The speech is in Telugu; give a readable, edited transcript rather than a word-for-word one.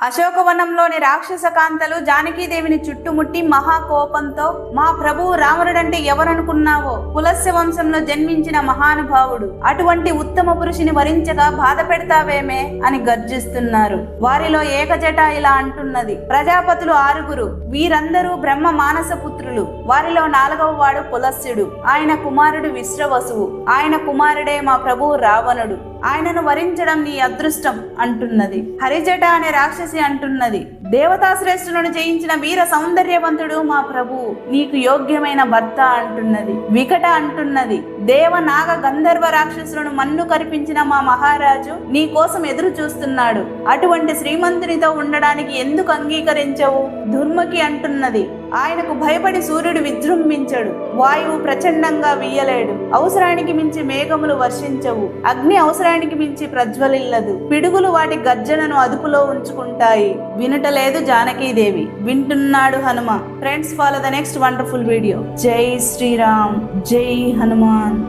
అశోకవనంలోని రాక్షస కాంతలు జానకీదేవిని చుట్టుముట్టి మహాకోపంతో, మా ప్రభువు రావణుడంటే ఎవరనుకున్నావో, పులస్య వంశంలో జన్మించిన మహానుభావుడు, అటువంటి ఉత్తమ పురుషుని వరించగా బాధ పెడతావేమే అని గర్జిస్తున్నారు. వారిలో ఏకజట ఇలా అంటున్నది: ప్రజాపతులు 6, వీరందరూ బ్రహ్మ మానస పుత్రులు. వారిలో 4వ వాడు పులస్యుడు. ఆయన కుమారుడు విశ్రవసువు. ఆయన కుమారుడే మా ప్రభువు రావణుడు. ఆయనను వరించడం నీ అదృష్టం అంటున్నది. హరిజట అనే రాక్షసి అంటున్నది: దేవతాశ్రేష్ఠులను జయించిన వీర సౌందర్యవంతుడు మా ప్రభువు, నీకు యోగ్యమైన భర్త అంటున్నది. వికట అంటున్నది: దేవ నాగ గంధర్వ రాక్షసులను మన్ను కరిపించిన మా మహారాజు నీ కోసం ఎదురు చూస్తున్నాడు. అటువంటి శ్రీమంతునితో ఉండడానికి ఎందుకు అంగీకరించవు? దుర్ముఖి అంటున్నది: ఆయనకు భయపడి సూర్యుడు విజృంభించడు, వాయువు ప్రచండంగా వీయలేడు, అవసరానికి మించి మేఘములు వర్షించవు, అగ్ని అవసరానికి మించి ప్రజ్వలిల్లదు, పిడుగులు వాటి గర్జనను అదుపులో ఉంచుకుంటాయి. వినుటలేదు జానకీదేవి, వింటున్నాడు Hanuma. Friends, follow the next wonderful video. జై శ్రీరామ్, జై హనుమాన్.